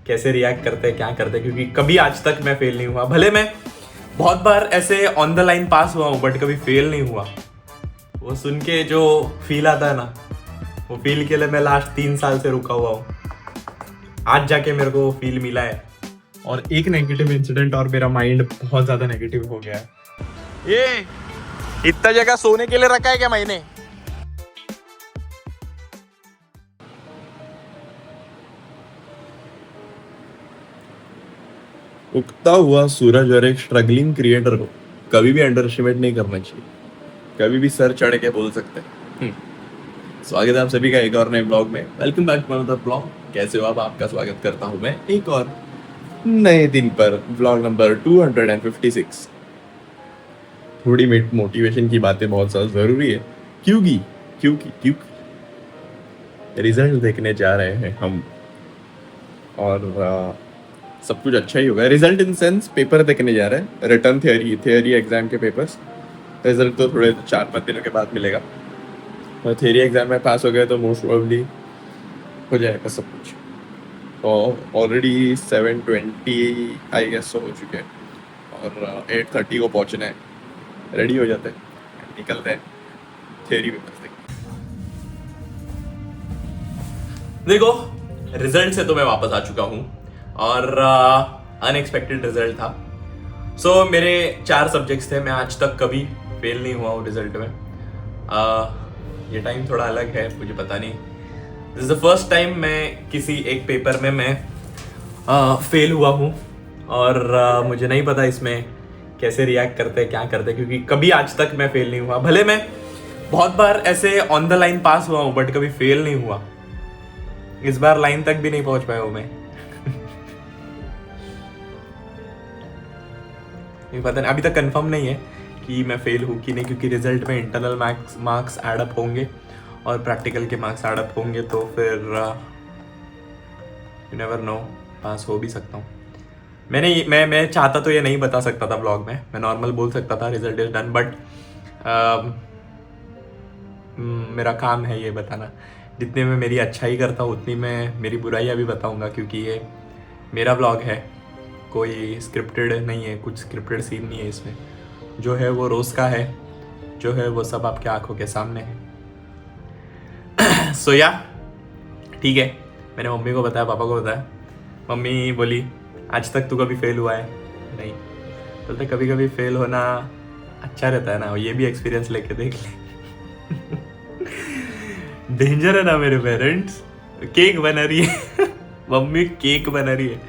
कैसे रिएक्ट करते हैं, क्या करते हैं, क्योंकि कभी आज तक मैं फेल नहीं हुआ। भले मैं बहुत बार ऐसे ऑन द लाइन पास हुआ हूँ बट कभी फेल नहीं हुआ। वो सुन के जो फील आता है ना, वो फील के लिए मैं लास्ट 3 साल से रुका हुआ हूँ। आज जाके मेरे को वो फील मिला है। और एक नेगेटिव इंसिडेंट और मेरा माइंड बहुत ज्यादा नेगेटिव हो गया है। ये इतना जगह सोने के लिए रखा है क्या मैंने? उगता हुआ सूरज और एक स्ट्रगलिंग क्रिएटर को कभी भी अंडर एस्टिमेट नहीं करना चाहिए। कभी भी सर चढ़ के बोल सकते हैं। स्वागत है आप सभी का एक और नए ब्लॉग में। Welcome back to another blog. कैसे हो आप? आपका स्वागत करता हूं मैं एक और नए दिन पर, ब्लॉग नंबर 256। थोड़ी मोटिवेशन की बातें बहुत ज़्यादा ज़रूरी है, क्योंकि रिजल्ट देखने जा रहे हैं हम। और सब कुछ अच्छा ही होगा। रिजल्ट इन सेंस पेपर देखने जा रहे हैं, रिटर्न थियोरी एग्जाम के पेपर्स। रिजल्ट तो थोड़े 4-5 दिनों के बाद मिलेगा। और थियोरी एग्जाम में पास हो गए तो मोस्ट प्रोबेबली हो जाएगा सब कुछ। तो ऑलरेडी 7:20 आई गेस हो चुके हैं और 8:30 को पहुंचना है। रेडी हो जाते हैं, निकलते हैं थियोरी पेपर्स देखो। रिजल्ट से तो मैं वापस आ चुका हूँ और अनएक्सपेक्टेड रिजल्ट था। सो मेरे 4 सब्जेक्ट्स थे, मैं आज तक कभी फेल नहीं हुआ हूँ रिजल्ट में। ये टाइम थोड़ा अलग है, मुझे पता नहीं। This is the first time मैं किसी एक पेपर में मैं फेल हुआ हूँ और मुझे नहीं पता इसमें कैसे रिएक्ट करते हैं, क्या करते हैं, क्योंकि कभी आज तक मैं फेल नहीं हुआ। भले मैं बहुत बार ऐसे ऑन द लाइन पास हुआ हूँ बट कभी फेल नहीं हुआ। इस बार लाइन तक भी नहीं पहुंच पाया हूँ मैं। पता नहीं, अभी तक कंफर्म नहीं है कि मैं फेल हूँ कि नहीं, क्योंकि रिजल्ट में इंटरनल मार्क्स ऐड अप होंगे और प्रैक्टिकल के मार्क्स ऐड अप होंगे, तो फिर यू नेवर नो, पास हो भी सकता हूँ। मैं चाहता तो ये नहीं बता सकता था ब्लॉग में, मैं नॉर्मल बोल सकता था रिजल्ट इज डन, बट मेरा काम है ये बताना। जितने में मेरी अच्छाई करता हूँ उतनी मैं मेरी बुराइयाँ भी बताऊँगा, क्योंकि ये मेरा ब्लॉग है, कोई स्क्रिप्टेड नहीं है, कुछ स्क्रिप्टेड सीन नहीं है इसमें। जो है वो रोज़ का है, जो है वो सब आपके आंखों के सामने है। सो या ठीक है, मैंने मम्मी को बताया, पापा को बताया। मम्मी बोली आज तक तू कभी फेल हुआ है? नहीं। बोलते कभी कभी फेल होना अच्छा रहता है ना, ये भी एक्सपीरियंस लेके देख ले। डेंजर है ना मेरे पेरेंट्स। केक बना रही है मम्मी केक बना रही है।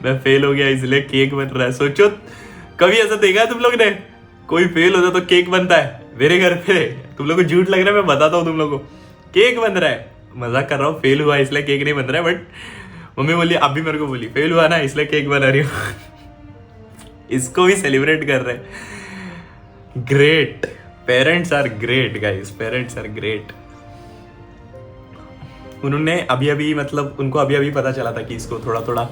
मैं फेल हो गया इसलिए केक बन रहा है। सोचो कभी ऐसा देखा है तुम लोग ने? कोई फेल होता तो केक बनता है मेरे घर पे। तुम लोग को झूठ लग रहा है, मैं बताता हूँ तुम लोग को, केक बन रहा है। मजाक कर रहा हूँ, फेल हुआ इसलिए केक नहीं बन रहा है। बट मम्मी बोली, अब भी मेरे को बोली फेल हुआ ना इसलिए केक बना रही हूँ। इसको भी सेलिब्रेट कर रहे हैं। Great, parents are great guys, parents are great. उन्होंने अभी मतलब उनको अभी पता चला था कि इसको थोड़ा थोड़ा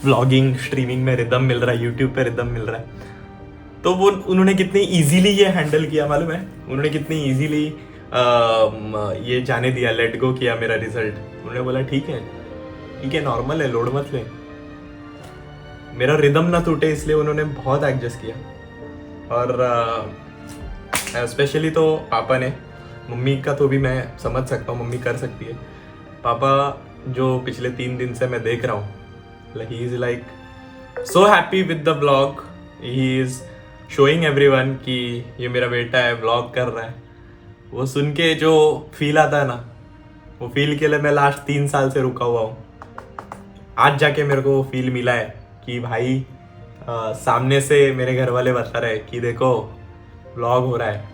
व्लॉगिंग स्ट्रीमिंग में रिदम मिल रहा है, यूट्यूब पे रिदम मिल रहा है। तो वो उन्होंने कितनी इजीली ये हैंडल किया मालूम है? उन्होंने कितनी इजीली ये जाने दिया, लेट गो किया मेरा रिजल्ट। उन्होंने बोला ठीक है नॉर्मल है, लोड मत ले, मेरा रिदम ना टूटे, इसलिए उन्होंने बहुत एडजस्ट किया। और स्पेशली तो पापा ने, मम्मी का तो भी मैं समझ सकता हूँ, मम्मी कर सकती है। पापा जो पिछले 3 दिन से मैं देख रहा हूँ, he is like so happy with the vlog, he is showing everyone कि ये मेरा बेटा है, vlog कर रहा है। वो सुन के जो फील आता है ना, वो फील के लिए मैं लास्ट 3 साल से रुका हुआ हूँ। आज जाके मेरे को फील मिला है कि भाई सामने से मेरे घर वाले बता रहे कि देखो vlog हो रहा है।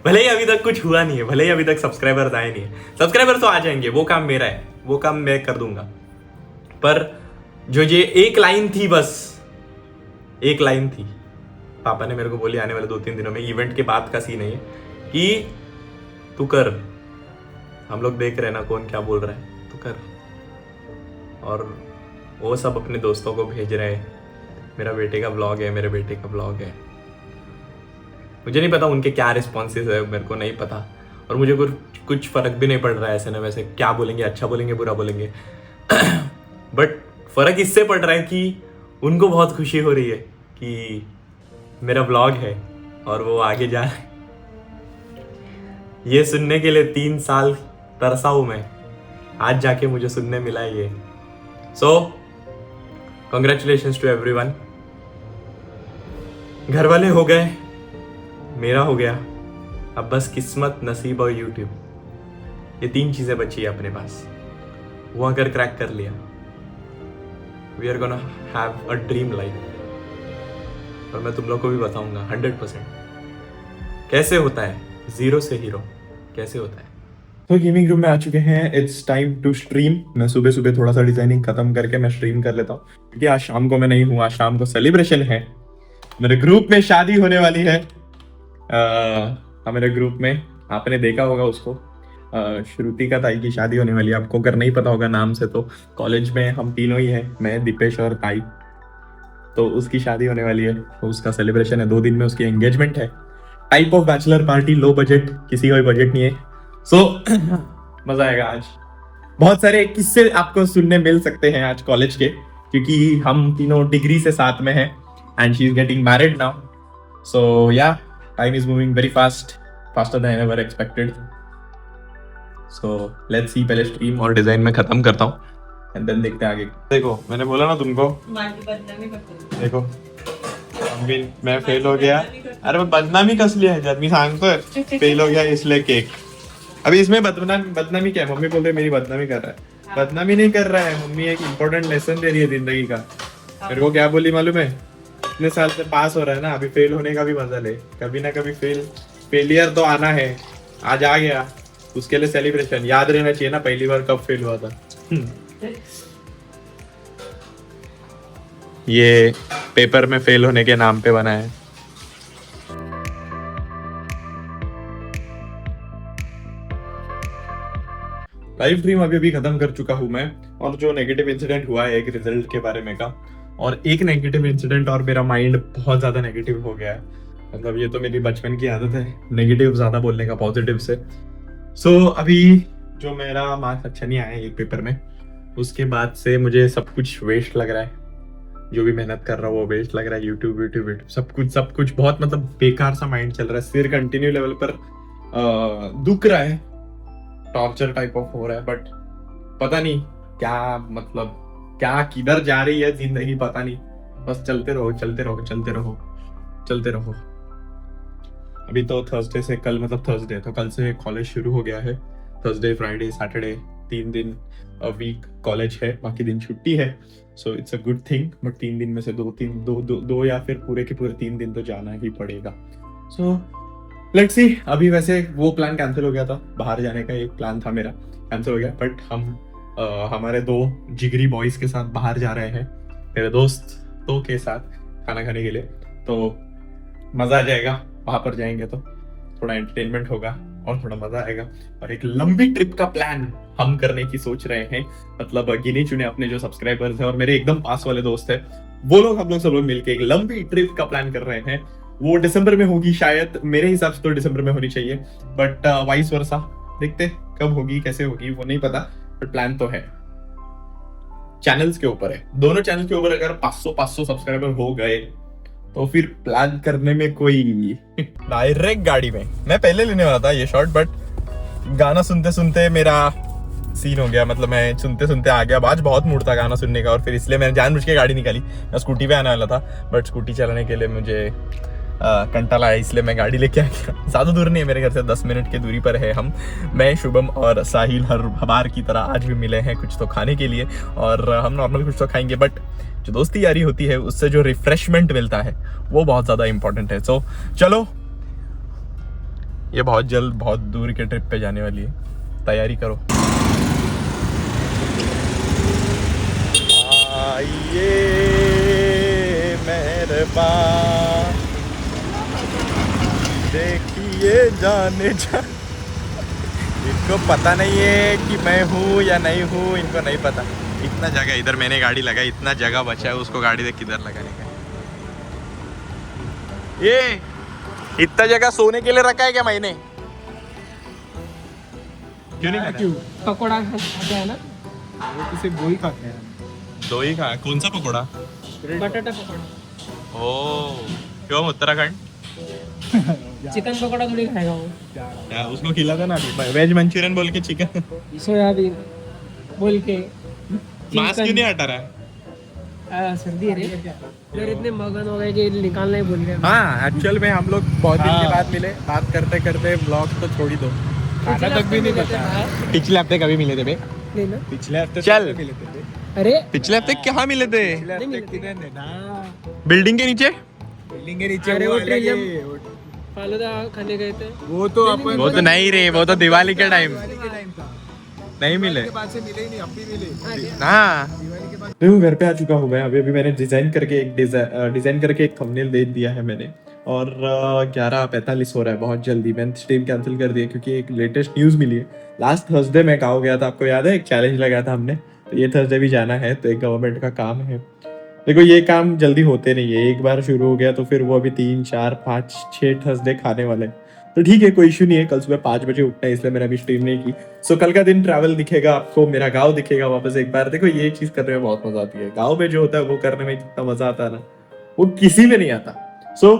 भले ही अभी तक कुछ हुआ नहीं है, भले ही अभी तक सब्सक्राइबर्स आए नहीं है, सब्सक्राइबर तो आ जाएंगे, वो काम मेरा है, वो काम मैं कर दूंगा। पर जो ये एक लाइन थी, बस एक लाइन थी, पापा ने मेरे को बोली आने वाले 2-3 दिनों में, इवेंट के बाद का सीन है ये, कि तू कर, हम लोग देख रहे हैं ना कौन क्या बोल रहा है, तू कर। और वो सब अपने दोस्तों को भेज रहे हैं, मेरा बेटे का व्लॉग है, मेरे बेटे का व्लॉग है। मुझे नहीं पता उनके क्या रिस्पॉन्सेज है, मेरे को नहीं पता, और मुझे कुछ फर्क भी नहीं पड़ रहा है ऐसे ना वैसे, क्या बोलेंगे, अच्छा बोलेंगे, बुरा बोलेंगे। बट फर्क इससे पड़ रहा है कि उनको बहुत खुशी हो रही है कि मेरा व्लॉग है और वो आगे जा रहा है। ये सुनने के लिए 3 साल तरसा हूं मैं, आज जाके मुझे सुनने मिला है ये। So congratulations to everyone. घर वाले हो गए, मेरा हो गया, अब बस किस्मत, नसीब और यूट्यूब, ये 3 चीजें बची है अपने पास। वो अगर क्रैक कर लिया, we are gonna have a dream life. और मैं तुम लोग को भी बताऊंगा 100% कैसे होता है जीरो से हीरो, कैसे होता है। तो गेमिंग रूम में आ चुके हैं, इट्स टाइम टू स्ट्रीम। मैं सुबह सुबह थोड़ा सा डिजाइनिंग खत्म करके मैं स्ट्रीम कर लेता हूँ, क्योंकि आज शाम को मैं नहीं हूँ, आज शाम को सेलिब्रेशन है। मेरे ग्रुप में शादी होने वाली है। मेरे ग्रुप में आपने देखा होगा उसको, श्रुति का ताई की शादी होने वाली है। आपको अगर नहीं पता होगा नाम से, तो कॉलेज में हम तीनों ही हैं, मैं, दीपेश और ताई। तो उसकी शादी होने वाली है, तो उसका सेलिब्रेशन है। 2 दिन में उसकी एंगेजमेंट है। Type of bachelor party, low budget, किसी का भी बजट नहीं है। सो मजा आएगा आज। बहुत सारे किस्से आपको सुनने मिल सकते हैं आज कॉलेज के, क्योंकि हम तीनों डिग्री से साथ में हैं and she is getting married now. So ya, time is moving very fast, faster than ever expected. So let's see, पहले स्ट्रीम और डिजाइन में खत्म करता हूँ एंड देन देखते हैं आगे। देखो मैंने बोला ना तुमको, देखो अभी मैं फेल हो गया। अरे मैं बदनामी कसली है जब मैं सांगतोय फेल हो गया इसलिए केक। अभी इसमें बदनामी क्या है? मम्मी बोल रही मेरी बदनामी कर रहा है। बदनामी नहीं कर रहा है, मम्मी एक इम्पोर्टेंट लेसन दे रही है जिंदगी का। मेरे को क्या बोली मालूम है? इतने साल से पास हो रहा है ना, अभी फेल होने का भी मजा ले, कभी ना कभी फेलियर तो आना है। आज आ गया, उसके लिए सेलिब्रेशन। याद रहना चाहिए ना पहली बार कब फेल हुआ था। ये पेपर में फेल होने के नाम पे बना है। लाइव स्ट्रीम अभी खत्म कर चुका हूं मैं, और जो नेगेटिव इंसिडेंट हुआ है एक रिजल्ट के बारे में का, और एक नेगेटिव इंसिडेंट, और मेरा माइंड बहुत ज्यादा नेगेटिव हो गया है। मतलब ये तो मेरी बचपन की आदत है नेगेटिव ज्यादा बोलने का पॉजिटिव से। सो अभी जो मेरा मार्क्स अच्छा नहीं आया एक पेपर में, उसके बाद से मुझे सब कुछ वेस्ट लग रहा है। जो भी मेहनत कर रहा हूँ वो वेस्ट लग रहा है। यूट्यूब सब कुछ बहुत मतलब बेकार सा माइंड चल रहा है। सिर कंटिन्यू लेवल पर दुख रहा है, टॉर्चर टाइप ऑफ हो रहा है। बट पता नहीं क्या, मतलब क्या किधर जा रही है जिंदगी, पता नहीं। बस चलते रहो चलते रहो चलते रहो चलते रहो। अभी तो थर्सडे से, कल मतलब थर्सडे, तो कल से कॉलेज शुरू हो गया है। थर्सडे, फ्राइडे, सैटरडे, 3 दिन अ वीक कॉलेज है, बाकी दिन छुट्टी है। So it's a good thing. But 3 दिन में से दो या फिर पूरे के पूरे 3 दिन तो जाना ही पड़ेगा। सो लेट्स सी। अभी वैसे वो प्लान कैंसिल हो गया था, बाहर जाने का एक प्लान था मेरा, कैंसिल हो गया। बट हम हमारे 2 जिगरी बॉयज के साथ बाहर जा रहे हैं, मेरे दोस्तों के साथ खाना खाने के लिए। तो मजा आ जाएगा, वहां पर जाएंगे तो थोड़ा एंटरटेनमेंट होगा और थोड़ा मजा आएगा। और एक लंबी ट्रिप का प्लान हम करने की सोच रहे हैं। मतलब गिने चुने अपने जो सब्सक्राइबर्स हैं और मेरे एकदम पास वाले दोस्त हैं, वो लोग, हम लोग सब लोग मिलकर एक लंबी ट्रिप का प्लान कर रहे हैं। वो दिसंबर में होगी शायद, मेरे हिसाब से तो दिसंबर में होनी चाहिए। बट वाइस वर्सा, देखते कब होगी कैसे होगी वो नहीं पता, बट प्लान तो है। चैनल्स के ऊपर है, दोनों चैनल के ऊपर अगर 500 सब्सक्राइबर हो गए तो फिर प्लान करने में कोई डायरेक्ट गाड़ी में, मैं पहले लेने वाला था ये शॉट, बट गाना सुनते सुनते मेरा सीन हो गया। मतलब मैं सुनते सुनते आ गया, आज बहुत मूड था गाना सुनने का, और फिर इसलिए मैंने जानबूझ के गाड़ी निकाली। मैं स्कूटी पे आने वाला था, बट स्कूटी चलाने के लिए मुझे कंटाला आया, इसलिए मैं गाड़ी लेके आ गया। ज्यादा दूर नहीं है मेरे घर से, 10 मिनट की दूरी पर है हम। मैं, शुभम और साहिल हर बार की तरह आज भी मिले हैं कुछ तो खाने के लिए, और हम नॉर्मल कुछ तो खाएंगे। बट जो दोस्ती यारी होती है उससे जो रिफ्रेशमेंट मिलता है वो बहुत ज्यादा इंपॉर्टेंट है। सो चलो, ये बहुत जल्द बहुत दूर के ट्रिप पे जाने वाली है, तैयारी करो। आइए मेहरबान, देखिए जाने जा। इनको पता नहीं है कि मैं हूँ या नहीं हूँ, इनको नहीं पता। इतना जगह इधर मैंने गाड़ी लगाई, इतना जगह बचा है, उसको गाड़ी देख किधर लगाने का। ये इतना जगह सोने के लिए रखा है क्या मैंने? क्यों नहीं खाते? पकौड़ा खाते हैं ना, वो तो सिर्फ वही खाते हैं। दो ही खाया, कौन सा पकोड़ा? बटाटा पकौड़ा। ओ क्यों उत्तराखंड? चिकन पकौड़ा थोड़ी खाएगा वो। या उसको खिला था ना वेज मंचूरियन बोल के चिकन। सोयाबीन बोल के मास्क क्यों नहीं हटा रहा है? सर्दी है रे यार, इतने मगन हो गए कि निकालना ही भूल गए। हाँ एक्चुअल में हम लोग बहुत दिन के बाद मिले, बात करते करते ब्लॉग तो छोड़ ही दो, खाना तक भी नहीं पता। पिछले हफ्ते कभी मिले थे बे? नहीं ना, पिछले हफ्ते चल मिले थे। अरे पिछले हफ्ते कहाँ मिले थे? पिछले हफ्ते मिले थे। किधर ने ना बिल्डिंग के नीचे? बिल्डिंग के नीचे अरे वो वो अलग है, ट्रिलियम। वो- फालूदा खाने गए थे। वो तो अपन वो तो नहीं रे, वो तो दिवाली के टाइम दिवाली के टाइम था। नहीं मिले। के बाद से मिले ही नहीं, अब भी मिले हाँ दिवाली के बाद। देखो घर पे आ चुका हूँ मैं, अभी अभी मैंने डिजाइन करके एक थंबनेल दे दिया है मैंने, और 11:45 हो रहा है, बहुत जल्दी मैंने स्ट्रीम कैंसिल कर दिया क्योंकि एक लेटेस्ट न्यूज़ मिली है। लास्ट थर्सडे मैं गाँव गया था, आपको याद है एक चैलेंज लगाया था हमने, तो ये थर्सडे भी जाना है, तो एक गवर्नमेंट का काम है। देखो ये काम जल्दी होते नहीं है, एक बार शुरू हो गया तो फिर वो अभी 3 4 5 6 थर्सडे खाने वाले हैं। तो ठीक है, कोई इशू नहीं है, कल सुबह 5 बजे उठना है, इसलिए मैंने अभी स्ट्रीम नहीं की। सो कल का दिन ट्रैवल दिखेगा आपको, मेरा गांव दिखेगा वापस एक बार। देखो ये चीज करने में बहुत मजा आती है, गांव में जो होता है वो करने में जितना मजा आता है ना, वो किसी में नहीं आता। सो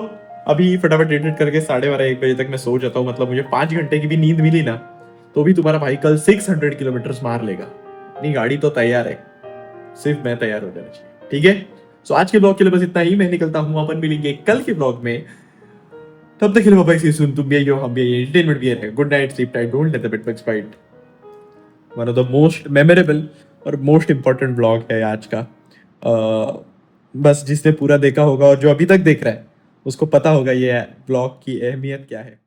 अभी फटाफट एडिट करके 12:30 1 बजे तक मैं सो जाता हूँ, मतलब मुझे 5 घंटे की भी नींद मिली ना तो भी तुम्हारा भाई कल 600 किलोमीटर मार लेगा। अपनी गाड़ी तो तैयार है, सिर्फ मैं तैयार हो जाना चाहिए, ठीक है। सो आज के ब्लॉग के लिए बस इतना ही, मैं निकलता हूँ, अपन मिलेंगे कल के ब्लॉग में। तब तक के लिए बाय, सी सुन, तुम भी आइयो, हम भी आइए, एंटरटेनमेंट भी है। Good night, sleep tight, don't let the bed bugs bite. One of the most memorable और मोस्ट इंपॉर्टेंट ब्लॉग है आज का। बस जिसने पूरा देखा होगा और जो अभी तक देख रहा है उसको पता होगा ये ब्लॉग की अहमियत क्या है।